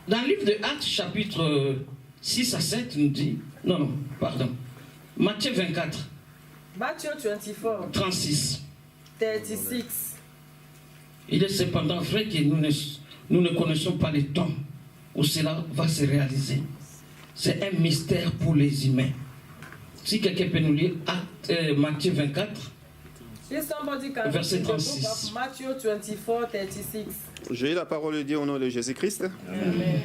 Dans le livre de Actes, chapitre 6 à 7, nous dit... Non, pardon. Matthieu 24. Matthew 24. 36. 36. Il est cependant vrai que nous ne connaissons pas les temps où cela va se réaliser. C'est un mystère pour les humains. Si quelqu'un peut nous lire Matthieu 24, verset 36. Matthew 24, 36. J'ai la parole de Dieu au nom de Jésus-Christ. Amen.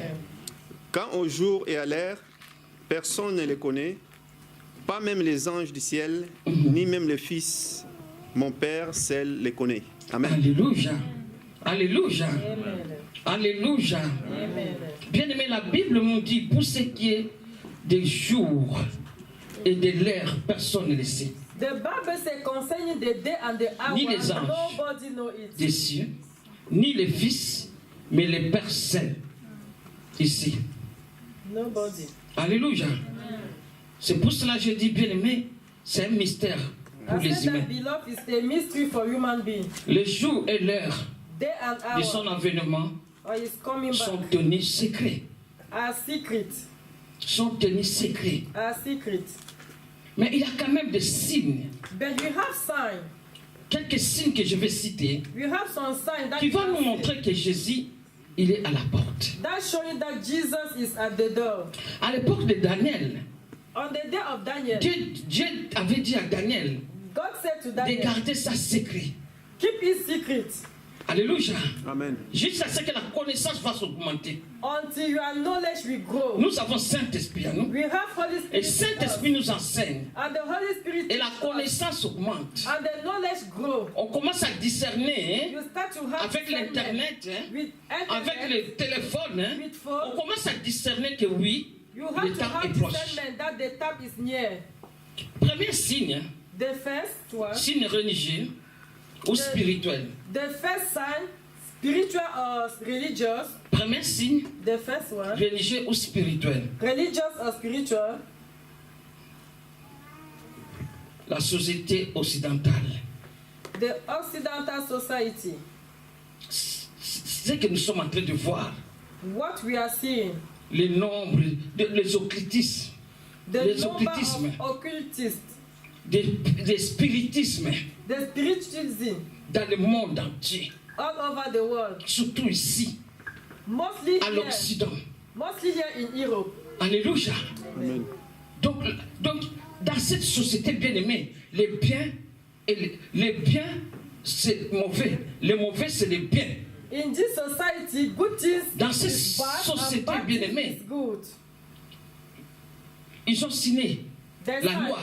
Quand au jour et à l'heure, personne ne les connaît, pas même les anges du ciel, ni même le Fils, mon Père seul les connaît. Amen. Alléluia. Alléluia. Amen. Alléluia. Amen. Bien aimé, la Bible nous dit, pour ce qui est des jours et de l'heure, personne ne le sait. The Bible says concerning the day and the hour, Ni les anges nobody knows it. des cieux, ni les fils, mais les pères seuls, ici. Nobody. Alléluia. C'est pour cela que je dis, bien aimé, c'est un mystère pour I les said that, humains. beloved, is a mystery for human beings. Le jour et l'heure Day and de son hour, avènement or his coming sont back, tenus secrets. are secret. Sont tenus secrets. Are secret. Mais il y a quand même des signes, But we have signs. quelques signes que je vais citer, We have some signs that qui vont you nous can see. montrer que Jésus, il est à la porte. That showing that Jesus is at the door. À l'époque de Daniel, On the day of Daniel, Dieu avait dit à Daniel God said to de Daniel, garder ça secret. keep it secret Alléluia. Amen. Jusqu'à ce que la connaissance va s'augmenter. until your knowledge will grow. Nous avons Saint-Esprit à nous. We have Holy Et Spirit in us, Saint-Esprit nous enseigne. and the Holy Spirit Et la teaches us, connaissance augmente. and the knowledge grow. On commence à discerner You start to have avec discernment l'Internet, with avec internet, le téléphone. with phone. On commence à discerner que oui, You le have to temps have est proche. discernment that the time is near. Premier signe, The first one, signe religieux ou spirituel. the first sign, spiritual or religious. Premier signe, The first one, religieux ou spirituel. religious or spiritual. La société occidentale. The Occidental society. Ce que nous sommes en train de voir, What we are seeing, les nombres, les occultismes, the les number occultismes, of occultists, des spiritismes the spiritualism dans le monde entier, all over the world, surtout ici, mostly à here, l'Occident. mostly here in Europe. Alléluia. Amen. Donc, dans cette société bien-aimée, les biens, les biens, c'est mauvais. Les mauvais, c'est les biens. In this society, good things Dans cette is bad société and bad bien-aimée, things is good. ils ont signé They la sign- loi.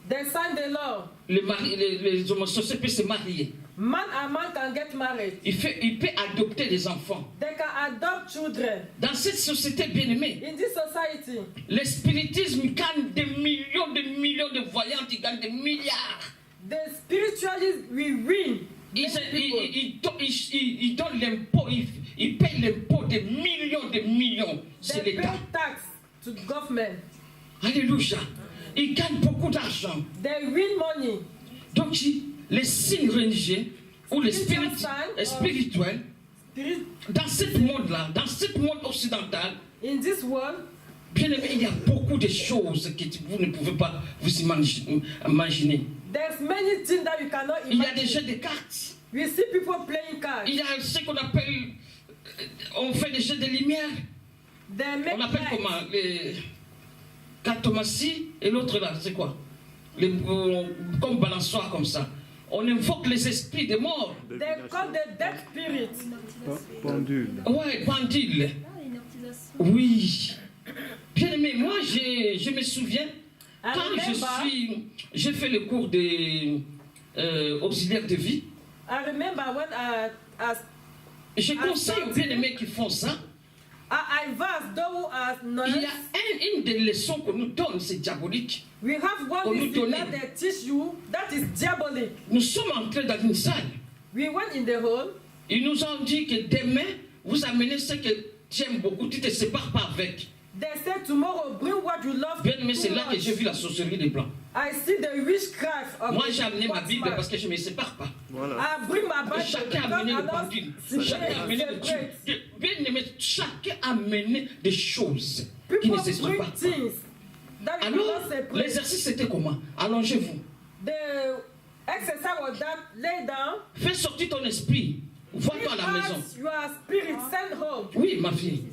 They sign the law. Les homosexuels peuvent se marier. Man and man can get married. Il peut adopter des enfants. They can adopt children. Dans cette société bien-aimée, In this society, le spiritisme gagne des millions de voyants, ils gagnent des milliards. the spiritualists will win. Ils many people. donnent l'impôt, ils payent l'impôt de millions. C'est They pay l'État. tax to government. Alléluia. Ils gagnent beaucoup d'argent. They win money. Donc, les signes religieux ou les spirituels, Spirit, dans ce monde-là, dans ce monde occidental, in this world, bien aimé, il y a beaucoup de choses que vous ne pouvez pas vous imaginer. there's many things that you cannot Il y a des jeux imagine. de cartes. We see people playing cards. Il y a ce qu'on appelle, on fait des jeux de lumière. They make On appelle lights. comment les cartomancie et l'autre là, c'est quoi comme balançoire comme ça. On invoque les esprits des morts. They call the dead spirit. Pendule. Ouais, pendule. Oui. Bien aimé, moi je me souviens quand j'ai fait le cours des auxiliaires de vie. I remember when Je conseille aux bien-aimés qui font ça. I advise those who are Il y non. a une des leçons qu'on nous donne, c'est diabolique. We have On one nous lesson donnait. that they teach you that is diabolic. Nous sommes entrés dans une salle. We went in the hall. Ils nous ont dit que demain, vous amenez ce que tu aimes beaucoup, tu ne te sépares pas avec. They said tomorrow bring what you love. Bien aimé, c'est too là que much. j'ai vu la sorcellerie des Blancs. I see the witchcraft of Moi, the j'ai amené ma white Bible man. parce que je ne me sépare pas. Voilà. I bring my Bible. Chacun a amené le pendule. Chacun a amené le separate. Dieu. Bien aimé, chacun a amener des choses qui People n'existent bring pas. things that you Alors, cannot separate. l'exercice c'était comment? Allongez-vous. The exercise was that lay down. Fais sortir ton esprit. Vois-toi à la maison. As your spirit send home. Oui, ma fille.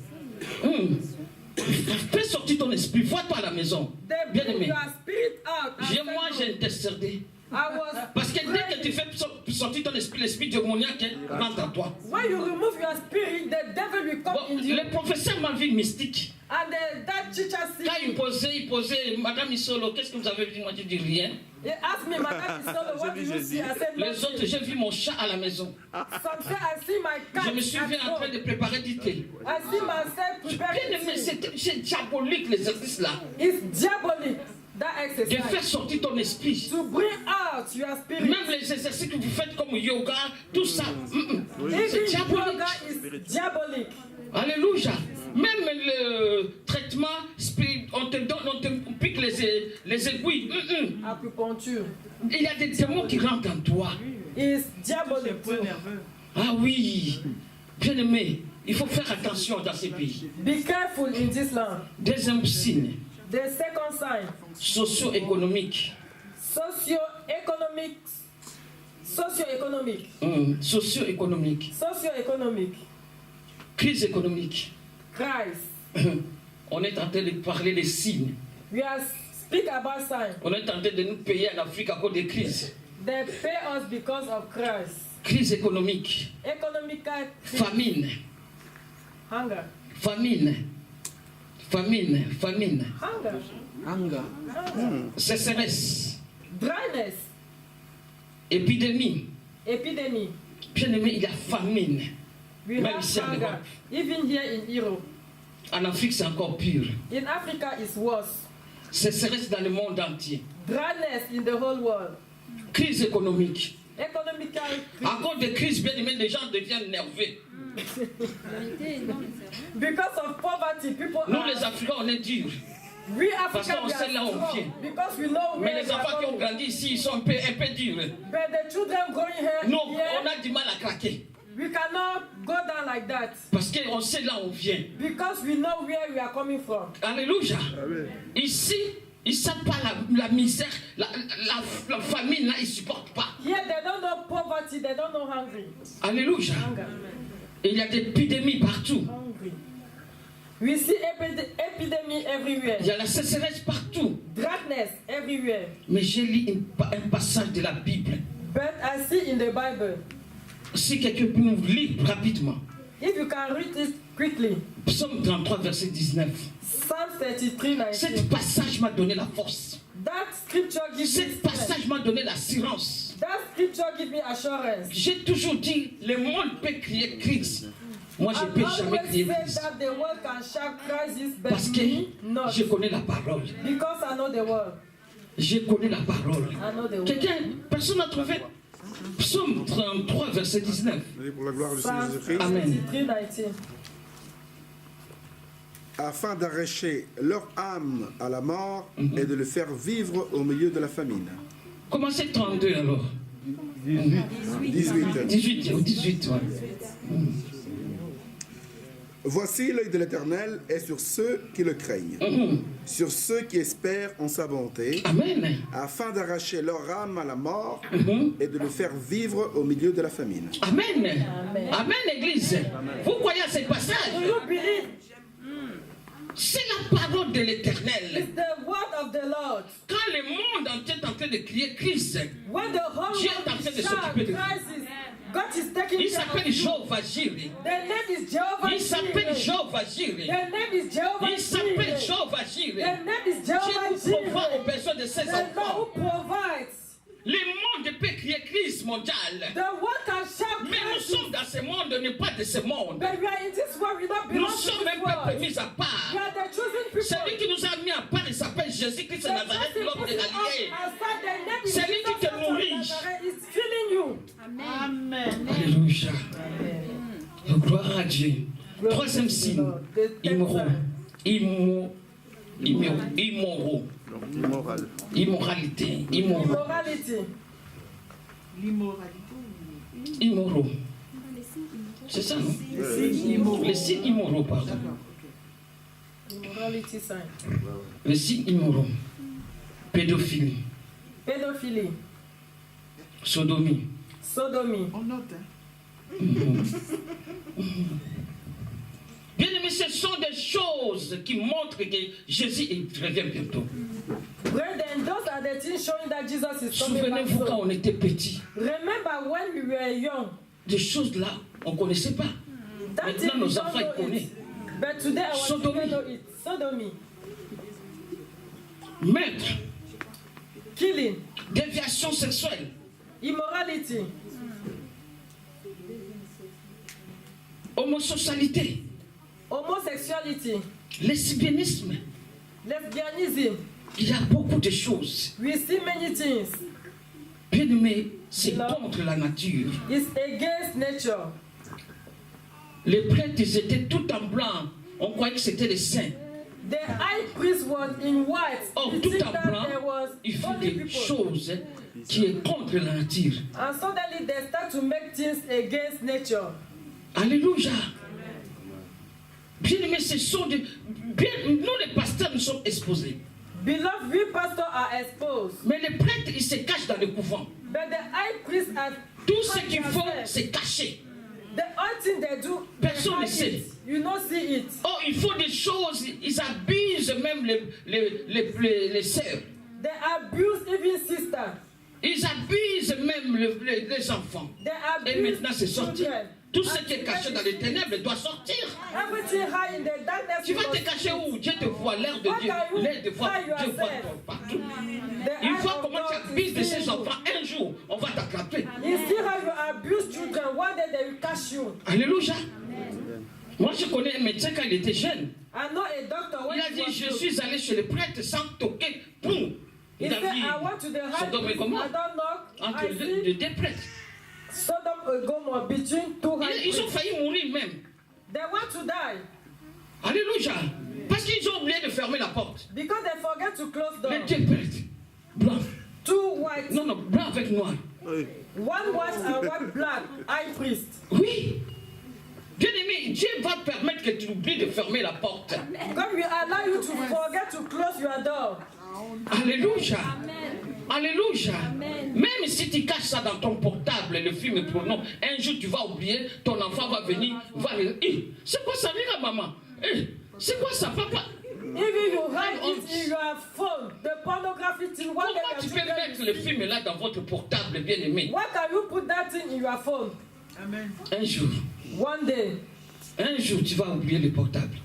Fais sortir ton esprit. Vois-toi à la maison. They Bien bring aimé. your spirit out. and send Moi, home. j'ai intercédé. I was Parce que dès que tu fais sortir ton esprit, l'esprit démoniaque rentre en toi. when you remove your spirit, the devil will come Bon, in you. les professeurs m'ont vu mystique. And that teacher Quand see il posait, Madame Isolo, qu'est-ce que vous avez vu? Moi, je dis rien. he asked me, Madam Isolo, what do you see? I said, Les autres, j'ai vu mon chat à la maison. Some say I see my cat. Je me suis vu at en train home. de préparer du thé. I see myself Bien preparing aimé, tea. c'est diabolique l'exercice là. It's diabolic, that De faire exercise. sortir ton esprit. To bring out your spirit. Même les exercices que vous faites comme yoga, tout ça, c'est Even diabolique. yoga is diabolic. Alléluia. Même le traitement spirituel, on te pique les aiguilles. Acupuncture Il y a des démons qui rentrent en toi. is diabolic too. Ah oui, bien aimé, il faut faire attention dans ces pays. Be careful in this land. Deuxième signe, The second sign, socio-économique. socio-economic. Socio-economic. Socio-économique. Socio-economic. Crise économique. Christ. On est en train de parler des signes. We are speak about sign. On est en train de nous payer en Afrique à cause des crises. They pay us because of Christ. Crise économique. Economical Famine. hunger. Famine. Famine. Famine. Hunger. Sécheresse. Dryness. Épidémie. Epidemic. Bien aimé, il y a famine. We Même have ici en hunger. Europe. Even here in Europe. En Afrique, c'est encore pire. In Africa, it's worse. Sécheresse dans le monde entier. Dryness in the whole world. Crise économique. Economical À cause des crises, bien aimé, les gens deviennent nerveux. because of poverty, people Nous, are. les Africains, on est durs. We Parce Africans qu'on we sait là où on are vient. strong because we know Mais where les we are enfants qui ont going. grandi ici, ils sont un peu durs. But the children going here, Nous, here, on a du mal à craquer. we cannot go down like that Parce qu'on sait là où on vient. because we know where we are coming from. Alléluia. Ici, ils ne savent pas la misère, la famine, là, ils ne supportent pas. Here they don't know poverty, they don't know hungry. Alléluia. Hunger. Et il y a des épidémies partout. Hungry. We see epidemic everywhere. Il y a la sécheresse partout. Darkness everywhere. Mais j'ai lu un passage de la Bible. But I see in the Bible, Si quelqu'un peut nous lire rapidement. if you can read it quickly, Psaume 33, verset 19. Psalm 33, 19. Cet passage m'a donné la force. That scripture gives me Cet strength. passage m'a donné l'assurance. That scripture gives me assurance. J'ai toujours dit, le monde peut crier crise. Moi, je ne I peux jamais always crier say crise. that the world can shout crisis, but Parce que me not. je connais la parole. Because I know the world. Je connais la parole. I know the world. Quelqu'un, personne n'a trouvé. Psaume 33, verset 19. Pour la gloire du Seigneur Psalm Jésus-Christ, Amen. 33, 19. afin d'arracher leur âme à la mort et de le faire vivre au milieu de la famine. Commencez 32 alors. 18. 18, ouais. Voici l'œil de l'Éternel est sur ceux qui le craignent, sur ceux qui espèrent en sa bonté, Amen. afin d'arracher leur âme à la mort et de le faire vivre au milieu de la famine. Amen. Amen, Église. Vous croyez à ce passage? Do you believe? C'est la parole de l'Éternel. It's the word of the Lord. Quand le monde entier est en train de crier crise, When the whole Dieu est en world train de is shout s'occuper de vous. crisis, God is taking il care s'appelle of you. Jéhovah Jireh. The name is Jehovah Il s'appelle Jireh. Jéhovah The Jireh. name is Jehovah Il s'appelle Jireh. Jéhovah The Jireh. name is Dieu Jehovah nous pourvoit aux Jireh. besoins de ses The Lord enfants. who provides. Le monde peut crier crise mondiale. The world can shout Mais nous crisis. sommes dans ce monde, on n'est pas de ce monde. But we are in this world, we don't Nous belong to sommes un this peuple world. mis à We part. are the chosen people. Celui qui nous a mis à part, il s'appelle Jésus-Christ de The Nazareth, chosen l'homme de people Galilée. outside the name is C'est lui qui Jesus te of nourrit. Nazareth is filling you. Alléluia. Gloire à Dieu. Troisième signe. Immoraux. Immoraux. Immoral. Immoralité. Immoraux. Immorality. Immoraux. C'est ça, non? Les signes immoraux. pardon. Immorality sign. Les signes immoraux. Pédophilie, Pédophilie. sodomie. Sodomie. On note. Bien aimé, ce sont des choses qui montrent que Jésus revient bientôt. Brethren, those are the things showing that Jesus is coming back Souvenez-vous quand soon. on était petit, Remember when we were young. des choses là, on ne connaissait pas. That Maintenant, thing nos we don't enfants, ils know connaissent. it. But today our Sodomie. children know it. Sodomy. Meurtre, Killing. déviation sexuelle, Immorality. homosexualité, Homosexuality. lesbianisme. Lesbianism. Il y a beaucoup de choses. We see many things. Bien aimé, c'est Là. contre la nature. It's against nature. Les prêtres, ils étaient tout en blanc. On croyait que c'était les saints. The high priest was in white. Or, You tout think en that blanc, there was il fait only des people. choses qui est contre la nature. And suddenly they start to make things against nature. Alléluia. Bien aimé, ce sont des... Nous, les pasteurs, nous sommes exposés. Beloved, we pastors are exposed. Mais les prêtres, ils se cachent dans le couvent. But the high priest are Tout ce qu'ils hiding font, themselves. c'est caché. The only thing they do, they Personne ne hide sait. it. You don't see it. Oh, ils font des choses, ils abusent même les sœurs. They abuse even sisters. Ils abusent même les enfants. They Et abuse maintenant, c'est sorti. children. Tout ce qui est caché dans les ténèbres doit sortir. Everything high in the darkness. Tu vas must te cacher be. où? Dieu te voit, l'air de What Dieu. are you- L'air de voir, how you Dieu voit are ton partout. The Il eye voit of comment tu God abuses de is ses seeing you. enfants. Un jour, on va t'attraper. You see how you abuse children. One day they will catch you. Alléluia. Moi, je connais un médecin quand il était jeune. I know a doctor when Il a he dit, was je young. suis allé chez le prêtre sans toquer. Boum. He Il a said, vu I went to the high Sodome et priest. Gomorrhe I don't know. entre I see deux prêtres. Sodom and Gomorrah between two high Ils ont priests. failli mourir même. They want to die Alléluia. Parce qu'ils ont oublié de fermer la porte. because they forget to close Les door. deux prêtres, blancs. Two white, Non, non, blanc avec noir. Oui. one white and one black high priest. Oui. Bien aimé, Dieu va permettre que tu oublies de fermer la porte. God will allow you to forget to close your door. Alléluia. Alléluia. Même si tu caches ça dans ton portable, le film porno, un jour tu vas oublier, ton enfant va venir, va dire, c'est quoi ça, regarde maman? C'est quoi ça, papa? Even you hide it in your phone, the pornography thing. What Comment tu peux mettre le film là dans votre portable, bien aimé? Why can you put that thing in your phone? Amen. Un jour, One day tu vas oublier le portable.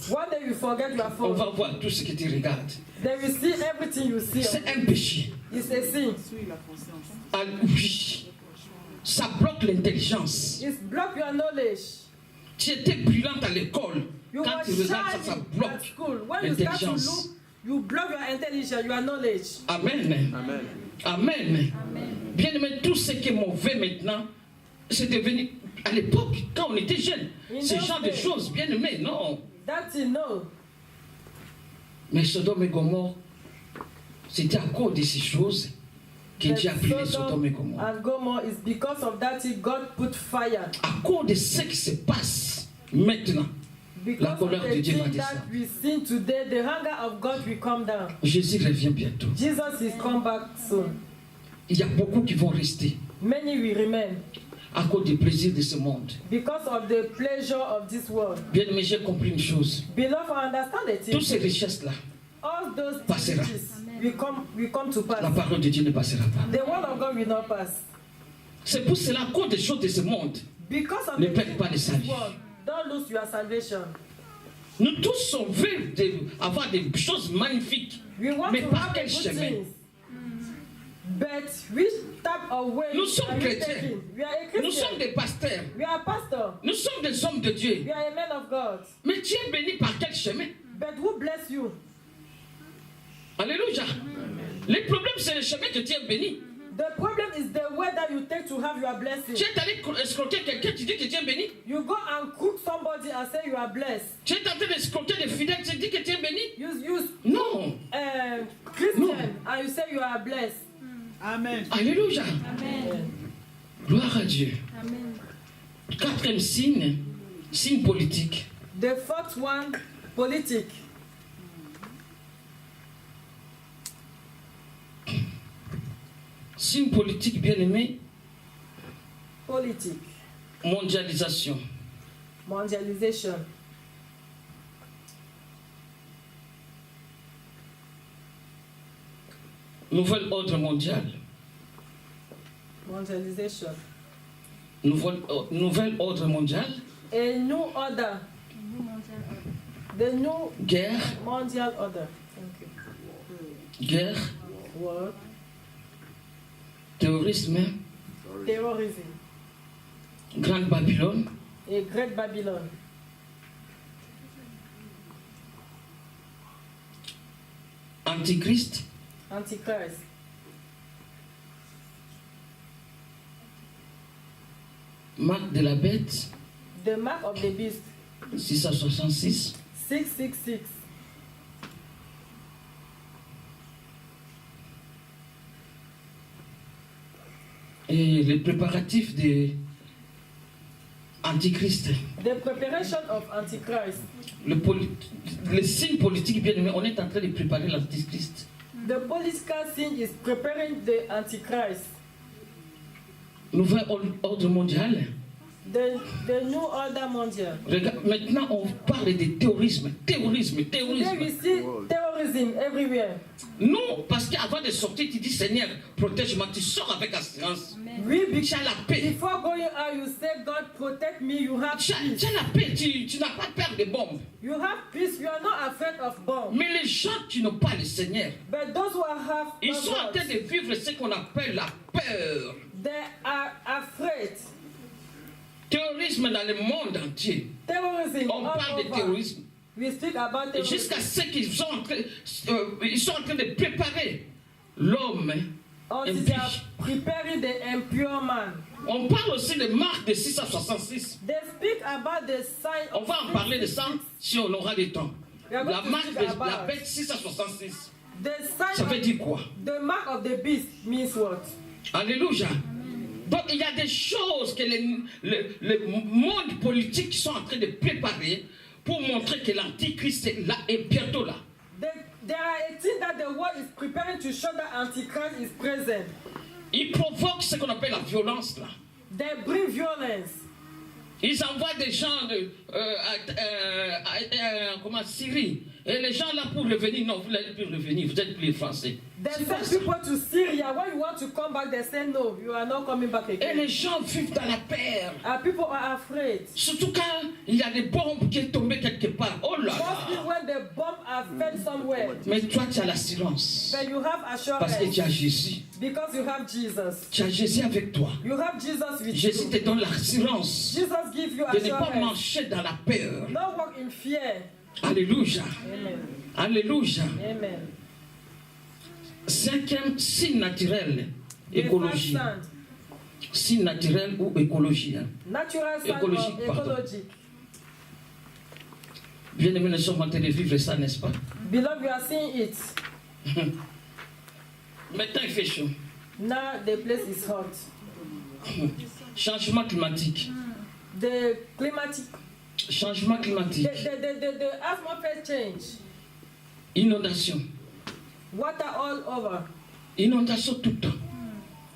you forget your On phone. va voir tout ce que tu regardes. They will see everything you see. C'est un péché. It's a sin. Suis la conscience. Ah, oui. Ça bloque l'intelligence. It block your knowledge. Tu étais brillante à l'école. You Quand were tu regardes ça, ça shining at bloque school. When you start to l'intelligence. look, you block your intelligence, your knowledge. Amen. Amen. Amen. Bien aimé, tout ce qui est mauvais maintenant, c'est devenu. À l'époque, quand on était jeune, ce genre de choses, bien aimé, non. That you know. Mais Sodome et Gomorre, c'était à cause de ces choses que That Dieu a pris les Sodome et Sodom Gomorre. and Gomorrah is because of that thing God put fire. À cause de ce qui se passe maintenant, la Because of colère de the Dieu va thing that descendre. we see today, the hunger of God will come down. Jésus revient bientôt. Jesus is come back soon. Il y a beaucoup qui vont rester Many will remain à cause des plaisirs de ce monde. because of the pleasure of this world. Bien aimé, j'ai compris une chose. Beloved, understand the Toutes thing. ces richesses-là, All those Passera. riches will come to la pass. parole de Dieu ne passera pas. The word of God will not pass. C'est pour cela, à cause des choses de ce monde, Because of ne the perds pas le things of salut. this world, don't lose your salvation. Nous tous, on veut avoir des choses magnifiques. We want Mais to par have quel good chemin? things. But which type of way Nous sommes are you chrétiens. taking? We are a Nous Christian. sommes des pasteurs. We are pastor. Nous sommes des hommes de Dieu. We are a man of God. Mais tu es béni par quel chemin? But who bless you? Alléluia. Le problème, c'est le chemin que tu es béni. The problem is the way that you take to have your blessing. Tu es allé escroquer quelqu'un, tu dis que tu es béni. You go and cook somebody and say you are blessed. Tu es en train d'escroquer des fidèles, tu dis que tu es béni. You Non. Christian No. and you say you are blessed. Amen. Alléluia. Amen. Gloire à Dieu. Quatrième signe, Signe politique. The fourth one, politique. Signe politique, bien aimé. Politique. Mondialisation. Mondialization. Nouvel ordre mondial. Mondialization. Nouvel ordre mondial. A new order. The new Guerre. mondial order. Thank you. Guerre. War. Terrorisme. Terrorism. Grande Babylone. A great Babylon. Antichrist. Antichrist. Marque de la bête. The mark of the beast. 666. 666. Et les préparatifs de Antichrist. The preparation of Antichrist. Le signe politique, bien aimé, on est en train de préparer l'Antichrist. The political scene is preparing the Antichrist. Nouvel ordre mondial. The new order mondial. Regarde, maintenant, on parle de terrorisme. Terrorisme, Today terrorisme. we see terrorism everywhere. Non, parce qu'avant de sortir, tu dis Seigneur, protège-moi. Tu sors avec assurance. Tu as la paix. Before going out, you say, God protect me. You have Tu peace. as la paix. Tu n'as pas peur des bombes. You have peace. You are not afraid of bombs. Mais les gens qui n'ont pas le Seigneur, But those who have ils no sont en God, train de vivre ce qu'on appelle la peur. they are afraid. Terrorisme dans le monde entier. Terrorism On all parle de over. terrorisme. We speak about Et jusqu'à terrorism. ce qu'ils sont ils sont en train de préparer l'homme. Until they are preparing the impure man. On parle aussi de Marc de 666. They speak about the sign On of va en parler de ça si on aura du temps. We are going La to marque speak de la about bête 666. the Ça sign veut dire quoi? the mark of the beast means what? Alléluia. Donc il y a des choses que le monde politique sont en train de préparer pour montrer que l'Antichrist est là et bientôt là. There are a thing that the world is preparing to show that Antichrist is present. Ils provoquent ce qu'on appelle la violence là. They bring violence. Ils envoient des gens comment, Syrie. Et les gens là pour revenir, non, vous n'allez plus revenir, vous êtes plus les Français. They send people to Syria. When you want to come back, they say no, you are not coming back Et again. les gens vivent dans la peur. And people are afraid. Surtout quand il y a des bombes qui sont tombées quelque part. Oh là Mostly là. when the bomb are fed somewhere. Mais toi, tu as l'assurance. But you have Parce que tu as assurance Jésus. because you have Jesus. Tu as Jésus avec toi. You have Jesus with Jésus you. te donne l'assurance Jesus gives you de ne pas assurance. marcher dans la peur. Don't walk in fear. Alléluia. Amen. Alléluia. Amen. Cinquième signe naturel. The first Écologie. sign, Signe naturel ou écologie. Hein. natural sign Écologique, of pardon. ecology. Bien aimé, nous sommes en train de vivre ça, n'est-ce pas? Beloved, we are seeing it. Maintenant, il fait chaud. Now the place is hot. Changement climatique. The climatic, Changement climatique. the atmosphere change. Inondation. Water all over. Inondation tout le temps.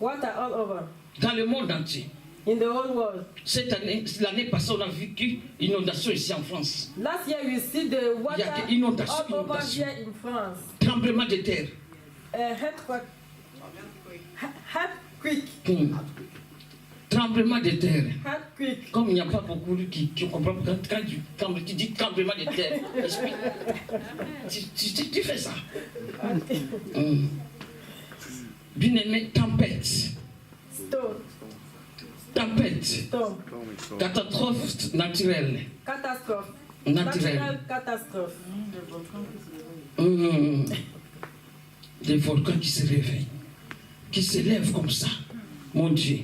Water all over. Dans le monde entier. In the whole world. Cette année, l'année passée, on a vécu inondation ici en France. Last year we see the water Il y a des inondations, all over inondations. here in France. Tremblement de terre. Earthquake. Earthquake. Tremblement de terre. Earthquake. Comme il n'y a pas beaucoup qui comprennent quand tu dis tremblement de terre, explique. Tu fais ça. Bien aimé, tempête. Storm. Tempête. Storm. Catastrophe naturelle. Catastrophe. Naturelle. Natural catastrophe. Des volcans qui se réveillent, qui se lèvent comme ça. Mon Dieu.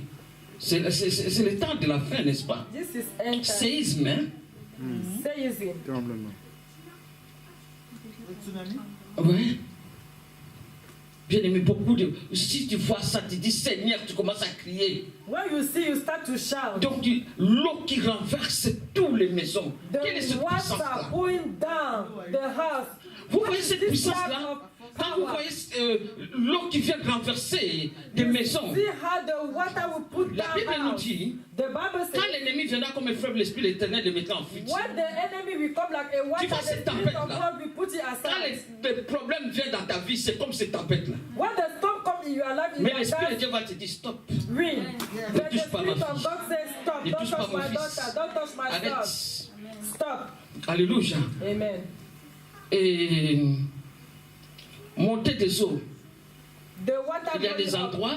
C'est le temps de la fin, n'est-ce pas? This is end time. Séisme, hein? Seism. Tremblement. Le tsunami. Oui. Bien aimé, beaucoup de... Si tu vois ça, tu dis Seigneur, tu commences à crier. When you see, you start to shout. Donc l'eau qui renverse toutes les maisons. Quelle est The cette water puissance-là? pulling down the house. Vous voyez cette This puissance-là? type of Quand vous power. voyez l'eau qui vient renverser des maisons, See how the water will put la Bible down nous house. dit, The Bible quand says, l'ennemi viendra comme un fleuve, l'Esprit de l'Éternel le mettra en fuite. when the enemy will come like a water, vois the cette Spirit of tempête-là? God will put it Quand aside. les problèmes viennent dans ta vie, c'est comme cette tempête-là. When the storm comes in your life, in Mais your l'Esprit de life, Dieu va te dire stop. read. Ne But the touche pas ma Spirit of fille. God says, stop, Ne don't touche pas touch mon my fils. daughter, don't touch my son. Arrête. Stop. Alléluia. Amen. Et monter des eaux. The water Il y a des going up. endroits,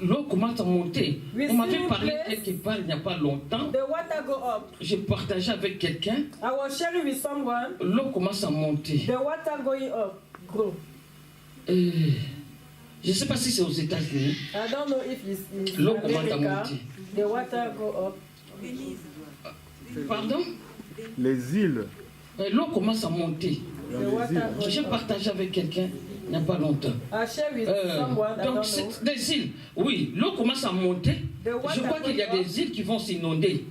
l'eau commence à monter. We On m'avait see parlé place. quelque part il n'y a pas longtemps. The water go up. J'ai partagé avec quelqu'un. I was sharing with someone. L'eau commence à monter. The water going up. Grow. Et je ne sais pas si c'est aux États-Unis. I don't know if it's in L'eau commence à America. monter. The water go up. Pardon? Les îles. L'eau commence à monter. The water J'ai go up. partagé avec quelqu'un il n'y a pas longtemps. I share with someone. I Donc, don't know. c'est des îles. Oui, l'eau commence à monter. The water Je crois qu'il y a going up. des îles qui vont s'inonder.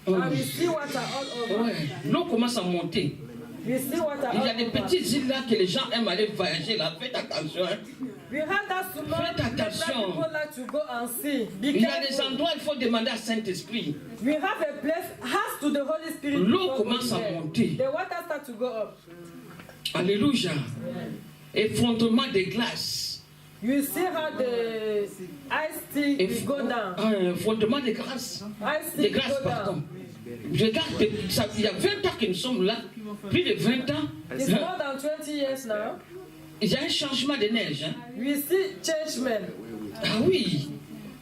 And we see water all over. Ouais, l'eau commence à monter. We see water Il y a all des over. petites îles là que les gens aiment aller voyager là. Faites attention. Hein. We heard that small Faites place that attention. people like to go and see. Be Il y a des careful. endroits où il faut demander à Saint-Esprit. We have a place, has to the Holy Spirit. L'eau before commence going à there. monter. The water start to go up. Alléluia. Effondrement des glaces. You see how the ice tea will go down. Effondrement des glaces. Ice Des tea glaces, will go pardon. down. Regarde, il y a 20 ans que nous sommes là. Plus de 20 ans. It's more than 20 years now. Il y a un changement de neige. Hein. We see changement. Ah oui.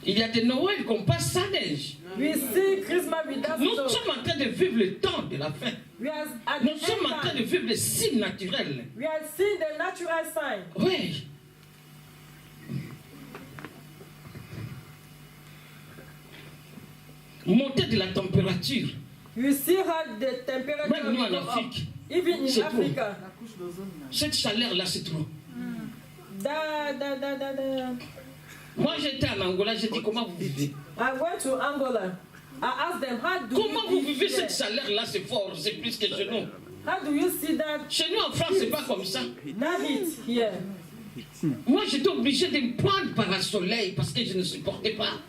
Il y a des Noëls qu'on passe sans neige. We see Christmas without Nous snow. sommes en train de vivre le temps de la fin. We are at Nous the sommes en end train de time. vivre les signes naturels. We are seeing the natural sign. Oui. Montée de la température. You see how the temperature Même nous will en go up. Afrique, Even in c'est trop. Africa. cette chaleur-là, c'est trop. Da. Moi, j'étais en Angola, j'ai dit comment vous vivez. I went to Angola. I asked them, how do Comment you vous vivez live cette there? chaleur-là, c'est fort, c'est plus que chez nous. How do you see that Chez nous en France, c'est pas comme ça. heat here? Moi, j'étais obligé de me prendre par un soleil parce que je ne supportais pas.